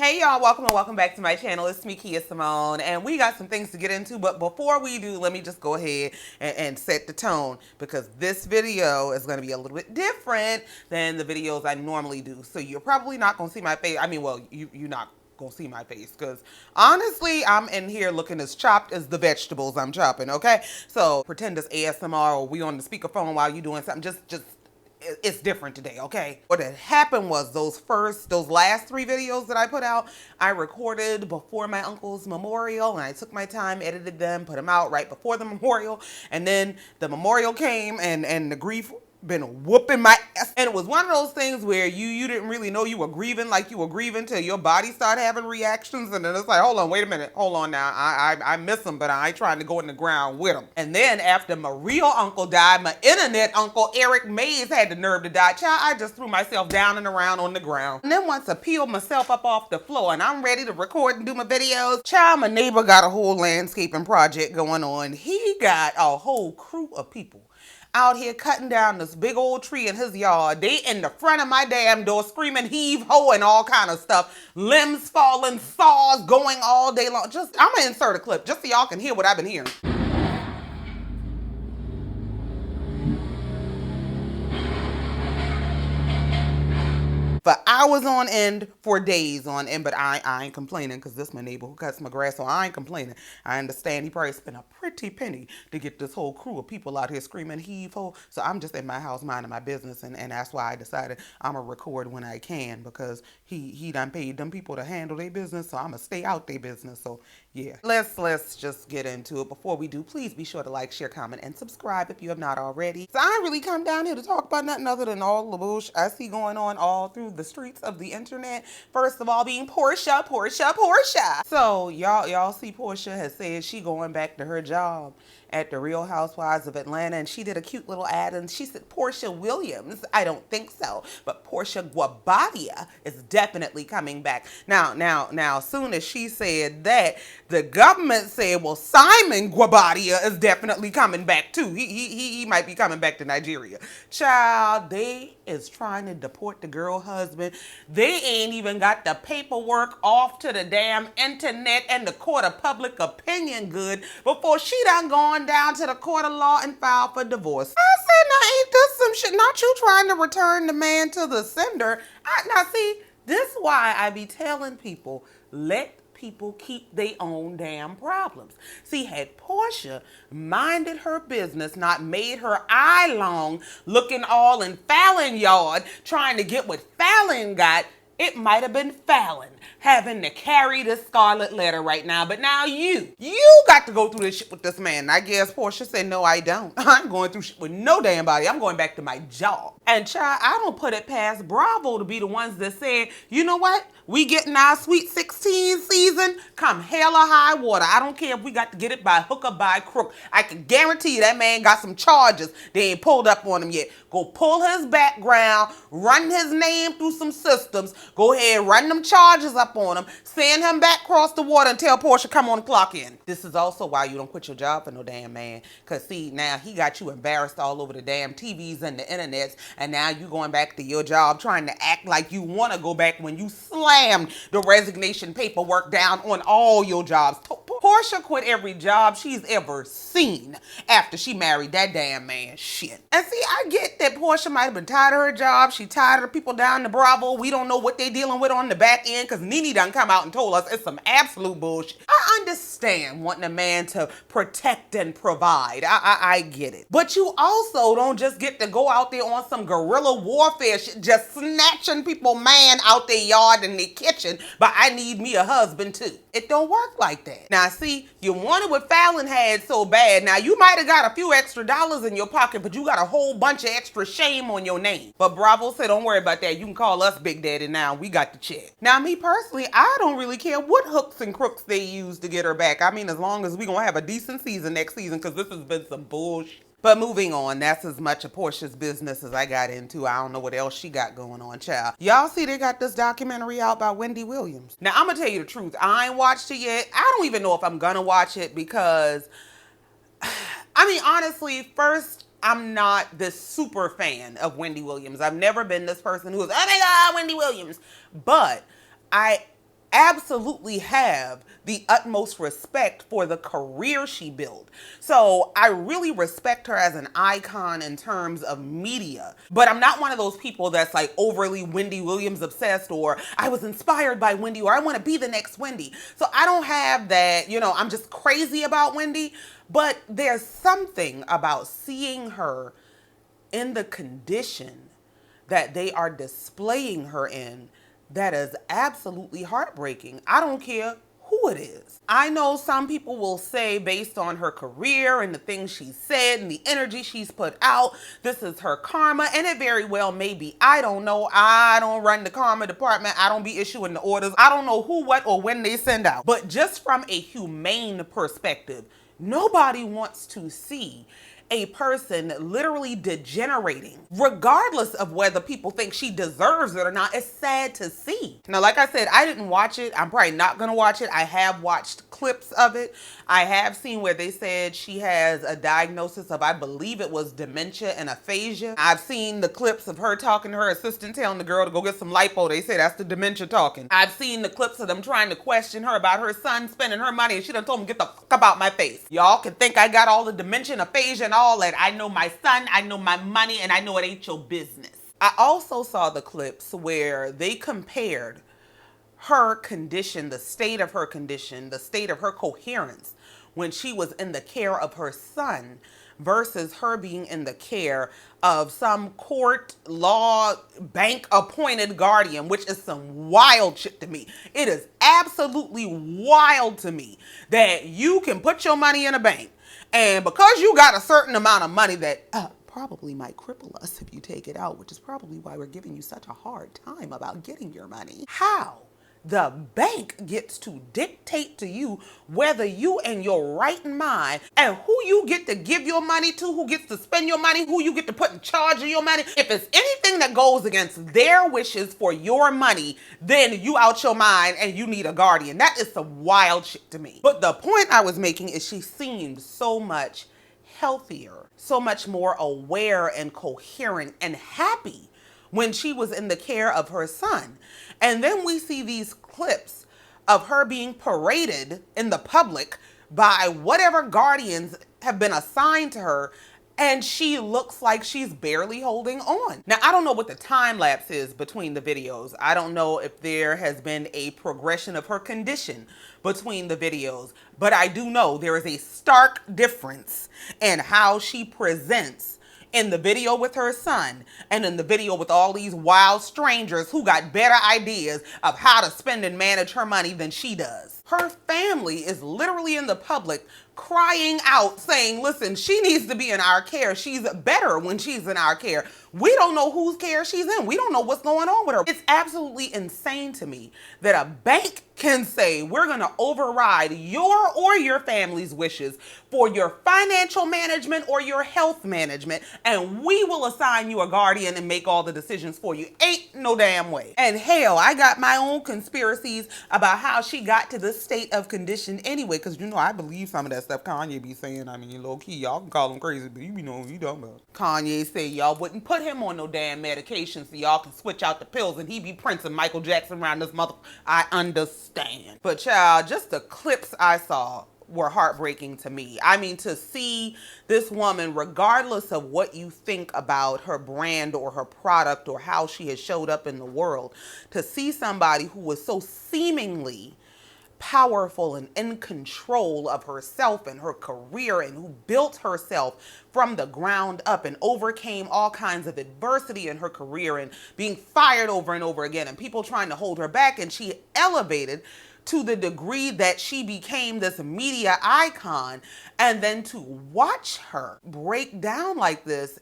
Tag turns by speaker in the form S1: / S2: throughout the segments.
S1: Hey y'all, welcome back to my channel. It's me, Kia Simone, and we got some things to get into, but before we do, let me just go ahead and set the tone, because this video is going to be a little bit different than the videos I normally do. So you're probably not going to see my face. I mean, well, you're not gonna see my face, because honestly I'm in here looking as chopped as the vegetables I'm chopping. Okay, so pretend it's ASMR or we on the speakerphone while you doing something. Just it's different today, okay? What had happened was those last 3 videos that I put out, I recorded before my uncle's memorial, and I took my time, edited them, put them out right before the memorial, and then the memorial came, and the grief been whooping my ass. And it was one of those things where you didn't really know you were grieving like you were grieving till your body started having reactions, and then it's like, hold on, wait a minute, hold on now, I miss him, but I ain't trying to go in the ground with him. And then after my real uncle died, my internet uncle Eric Mays had the nerve to die. Child, I just threw myself down and around on the ground. And then once I peeled myself up off the floor and I'm ready to record and do my videos, child, my neighbor got a whole landscaping project going on. He got a whole crew of people out here cutting down this big old tree in his yard. They in the front of my damn door screaming heave ho and all kind of stuff. Limbs falling, saws going all day long. I'm gonna insert a clip just so y'all can hear what I've been hearing. For hours on end, for days on end, but I ain't complaining, because this my neighbor who cuts my grass, so I ain't complaining. I understand he probably spent a pretty penny to get this whole crew of people out here screaming heave ho. So I'm just in my house minding my business, and that's why I decided I'm gonna record when I can, because he done paid them people to handle their business, so I'm gonna stay out their business. So yeah, let's just get into it. Before we do, please be sure to like, share, comment, and subscribe if you have not already. So I ain't really come down here to talk about nothing other than all the bullshit I see going on all through the streets of the internet. First of all, being Porsha. So y'all see Porsha has said she going back to her job at the Real Housewives of Atlanta, and she did a cute little ad, and she said Wendy Williams. I don't think so, but Porsha Guabadia is definitely coming back. Now, as soon as she said that, the government said, well, Simon Guabadia is definitely coming back too. He might be coming back to Nigeria. Child, they is trying to deport the girl husband. They ain't even got the paperwork off to the damn internet and the court of public opinion good before she done gone down to the court of law and filed for divorce. I said, now ain't this some shit? Not you trying to return the man to the sender. Now see, this is why I be telling people, let people keep their own damn problems. See, had Porsha minded her business, not made her eye long, looking all in Fallon yard, trying to get what Fallon got, it might have been Fallon having to carry this scarlet letter right now. But now you got to go through this shit with this man. And I guess Porsha said, no, I don't. I'm going through shit with no damn body. I'm going back to my job. And child, I don't put it past Bravo to be the ones that said, you know what? We getting our Sweet 16 season, come hell or high water. I don't care if we got to get it by hook or by crook. I can guarantee you that man got some charges they ain't pulled up on him yet. Go pull his background, run his name through some systems, go ahead, run them charges up on him, send him back across the water and tell Porsha, come on, clock in. This is also why you don't quit your job for no damn man. Because see, now he got you embarrassed all over the damn TVs and the internets, and now you going back to your job trying to act like you want to go back when you slammed the resignation paperwork down on all your jobs. Porsha quit every job she's ever seen after she married that damn man. Shit. And see, I get that Porsha might have been tired of her job. She tired of people down the Bravo. We don't know what they dealing with on the back end, because Nene done come out and told us it's some absolute bullshit. I understand wanting a man to protect and provide. I get it. But you also don't just get to go out there on some guerrilla warfare shit, just snatching people man out their yard and their kitchen, but I need me a husband too. It don't work like that. Now see, you wanted what Fallon had so bad. Now you might have got a few extra dollars in your pocket, but you got a whole bunch of extra shame on your name. But Bravo said, don't worry about that. You can call us Big Daddy now. We got the check. Now me personally, I don't really care what hooks and crooks they use to get her back. I mean, as long as we gonna have a decent season next season, because this has been some bullshit. But moving on, that's as much of Porsha's business as I got into. I don't know what else she got going on, child. Y'all see they got this documentary out by Wendy Williams. Now, I'm going to tell you the truth. I ain't watched it yet. I don't even know if I'm going to watch it because, I mean, honestly, first, I'm not this super fan of Wendy Williams. I've never been this person who is, oh my God, Wendy Williams. But absolutely have the utmost respect for the career she built. So I really respect her as an icon in terms of media. But I'm not one of those people that's like overly Wendy Williams obsessed, or I was inspired by Wendy, or I want to be the next Wendy. So I don't have that, I'm just crazy about Wendy. But there's something about seeing her in the condition that they are displaying her in that is absolutely heartbreaking. I don't care who it is. I know some people will say, based on her career and the things she said and the energy she's put out, this is her karma, and it very well may be. I don't know. I don't run the karma department. I don't be issuing the orders. I don't know who, what, or when they send out. But just from a humane perspective, nobody wants to see a person literally degenerating, regardless of whether people think she deserves it or not. It's sad to see. Now, like I said, I didn't watch it. I'm probably not going to watch it. I have watched clips of it. I have seen where they said she has a diagnosis of, I believe it was dementia and aphasia. I've seen the clips of her talking to her assistant, telling the girl to go get some lipo. They say that's the dementia talking. I've seen the clips of them trying to question her about her son spending her money, and she done told him, get the fuck about my face. Y'all can think I got all the dementia and aphasia and all that. I know my son, I know my money, and I know it ain't your business. I also saw the clips where they compared her condition, the state of her condition, the state of her coherence when she was in the care of her son versus her being in the care of some court, law, bank appointed guardian, which is some wild shit to me. It is absolutely wild to me that you can put your money in a bank, and because you got a certain amount of money that probably might cripple us if you take it out, which is probably why we're giving you such a hard time about getting your money. How the bank gets to dictate to you whether you in your right mind, and who you get to give your money to, who gets to spend your money, who you get to put in charge of your money. If it's anything that goes against their wishes for your money, then you out your mind and you need a guardian. That is some wild shit to me. But the point I was making is she seemed so much healthier, so much more aware and coherent and happy when she was in the care of her son. And then we see these clips of her being paraded in the public by whatever guardians have been assigned to her, and she looks like she's barely holding on. Now, I don't know what the time lapse is between the videos. I don't know if there has been a progression of her condition between the videos, but I do know there is a stark difference in how she presents in the video with her son and in the video with all these wild strangers who got better ideas of how to spend and manage her money than she does. Her family is literally in the public crying out saying, listen, she needs to be in our care. She's better when she's in our care. We don't know whose care she's in. We don't know what's going on with her. It's absolutely insane to me that a bank can say, we're going to override your or your family's wishes for your financial management or your health management, and we will assign you a guardian and make all the decisions for you. Ain't no damn way. And hell, I got my own conspiracies about how she got to this state of condition anyway, because I believe some of that stuff Kanye be saying. I mean, low key, y'all can call him crazy, but you be knowing what you talking about. Kanye said y'all wouldn't put him on no damn medication so y'all can switch out the pills and he be Prince and Michael Jackson around this mother. I understand. But child, just the clips I saw were heartbreaking to me. I mean, to see this woman, regardless of what you think about her brand or her product or how she has showed up in the world, to see somebody who was so seemingly powerful and in control of herself and her career, and who built herself from the ground up and overcame all kinds of adversity in her career and being fired over and over again and people trying to hold her back, and she elevated to the degree that she became this media icon, and then to watch her break down like this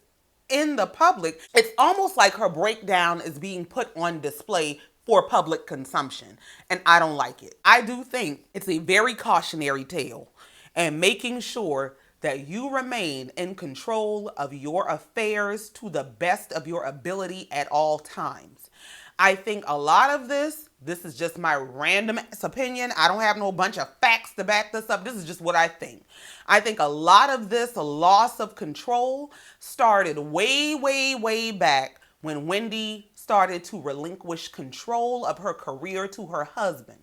S1: in the public, it's almost like her breakdown is being put on display for public consumption, and I don't like it. I do think it's a very cautionary tale, and making sure that you remain in control of your affairs to the best of your ability at all times. I think a lot of this is just my random opinion. I don't have no bunch of facts to back this up. This is just what I think. I think a lot of this loss of control started way, way, way back when Wendy started to relinquish control of her career to her husband.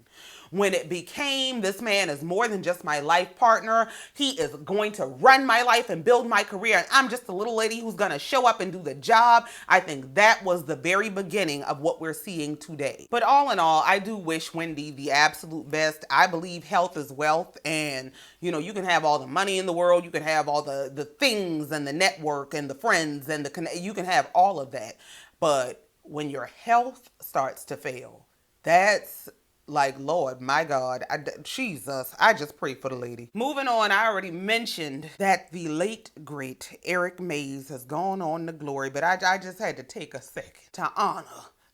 S1: When it became, this man is more than just my life partner. He is going to run my life and build my career, and I'm just a little lady who's going to show up and do the job. I think that was the very beginning of what we're seeing today. But all in all, I do wish Wendy the absolute best. I believe health is wealth, and you can have all the money in the world, you can have all the things and the network and the friends and you can have all of that. But when your health starts to fail, that's like, Lord, my God, Jesus, I just pray for the lady. Moving on, I already mentioned that the late, great Eric Mays has gone on to glory, but I just had to take a second to honor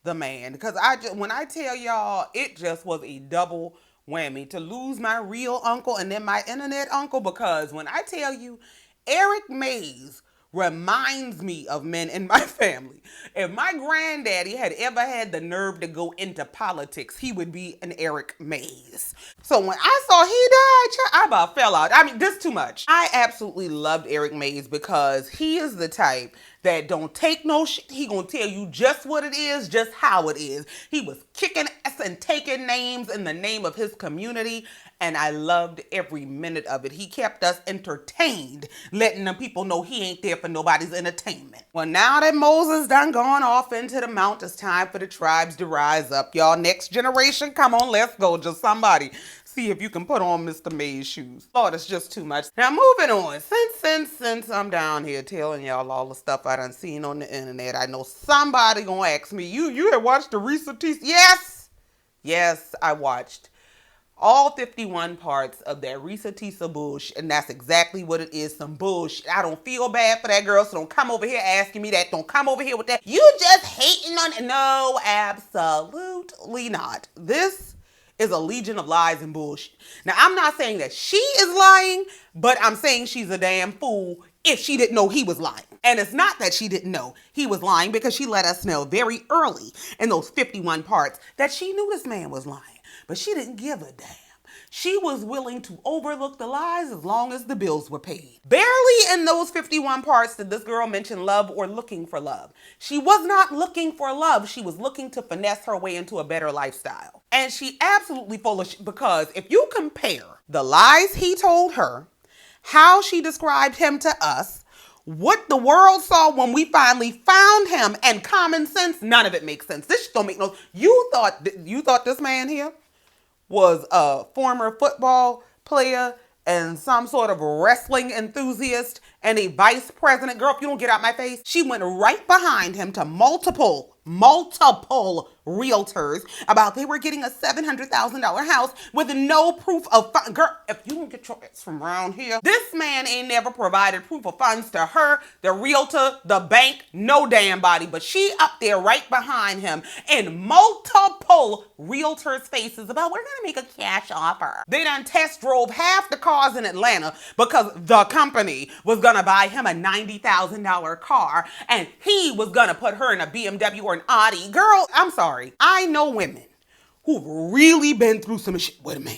S1: the man, because when I tell y'all, it just was a double whammy to lose my real uncle and then my internet uncle, because when I tell you, Eric Mays reminds me of men in my family. If my granddaddy had ever had the nerve to go into politics, he would be an Eric Mays. So when I saw he died, I about fell out. I mean, this too much. I absolutely loved Eric Mays because he is the type that don't take no shit. He gonna tell you just what it is, just how it is. He was kicking ass and taking names in the name of his community, and I loved every minute of it. He kept us entertained, letting them people know he ain't there for nobody's entertainment. Well, now that Moses done gone off into the mount, it's time for the tribes to rise up. Y'all, next generation, come on, let's go. Just somebody see if you can put on Mr. May's shoes. Lord, it's just too much. Now, moving on. Since I'm down here telling y'all all the stuff I done seen on the internet, I know somebody gonna ask me, you had watched the ReesaTeesa? Yes, I watched all 51 parts of that ReesaTeesa bullshit, and that's exactly what it is, some bullshit. I don't feel bad for that girl, so don't come over here asking me that. Don't come over here with that. You just hating on it. No, absolutely not. This is a legion of lies and bullshit. Now, I'm not saying that she is lying, but I'm saying she's a damn fool if she didn't know he was lying. And it's not that she didn't know he was lying, because she let us know very early in those 51 parts that she knew this man was lying. But she didn't give a damn. She was willing to overlook the lies as long as the bills were paid. Barely in those 51 parts did this girl mention love or looking for love. She was not looking for love. She was looking to finesse her way into a better lifestyle. And she absolutely full of shit, because if you compare the lies he told her, how she described him to us, what the world saw when we finally found him, and common sense, none of it makes sense. This don't make no. You thought this man here was a former football player and some sort of wrestling enthusiast and a vice president. Girl, if you don't get out my face. She went right behind him to multiple realtors about they were getting a $700,000 house with no proof of funds. Girl, if you don't get your ass from around here, this man ain't never provided proof of funds to her, the realtor, the bank, no damn body. But she up there right behind him in multiple realtors' faces about, we're gonna make a cash offer. They done test drove half the cars in Atlanta because the company was gonna buy him a $90,000 car, and he was gonna put her in a BMW or an Audi. Girl, I'm sorry. I know women who've really been through some shit with a man.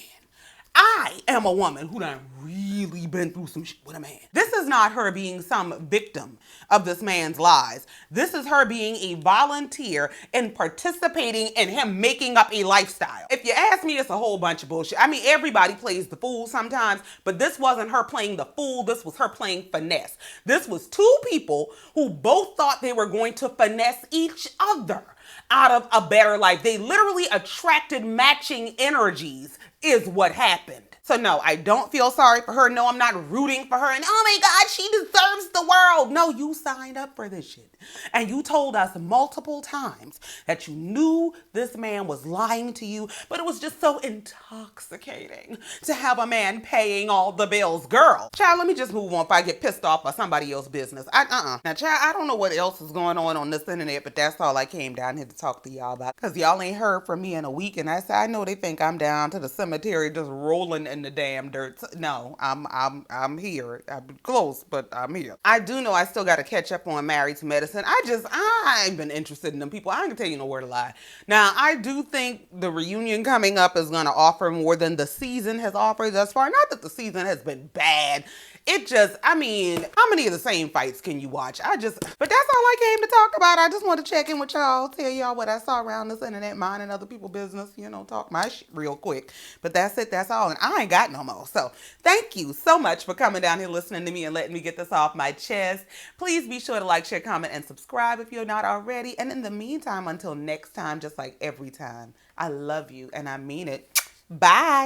S1: I am a woman who done really been through some shit with a man. This is not her being some victim of this man's lies. This is her being a volunteer and participating in him making up a lifestyle. If you ask me, it's a whole bunch of bullshit. I mean, everybody plays the fool sometimes, but this wasn't her playing the fool. This was her playing finesse. This was two people who both thought they were going to finesse each other out of a better life. They literally attracted matching energies is what happened. So no, I don't feel sorry for her. No, I'm not rooting for her. And oh my God, she deserves the world. No, you signed up for this shit. And you told us multiple times that you knew this man was lying to you, but it was just so intoxicating to have a man paying all the bills. Girl, child, let me just move on if I get pissed off by somebody else's business. Now, child, I don't know what else is going on this internet, but that's all I came down here to talk to y'all about. Because y'all ain't heard from me in a week, and I said, I know they think I'm down to the cemetery just rolling in the damn dirt. No, I'm here. I'm close, but I'm here. I do know I still got to catch up on Married to Medicine. I ain't been interested in them people. I ain't gonna tell you no word to lie. Now, I do think the reunion coming up is gonna offer more than the season has offered thus far. Not that the season has been bad. it just, I mean, how many of the same fights can you watch? But that's all I came to talk about. I just want to check in with y'all, tell y'all what I saw around this internet, minding other people's business, talk my shit real quick. But that's it, that's all. And I ain't got no more. So thank you so much for coming down here listening to me and letting me get this off my chest. Please be sure to like, share, comment, and subscribe if you're not already. And in the meantime, until next time, just like every time, I love you and I mean it. Bye.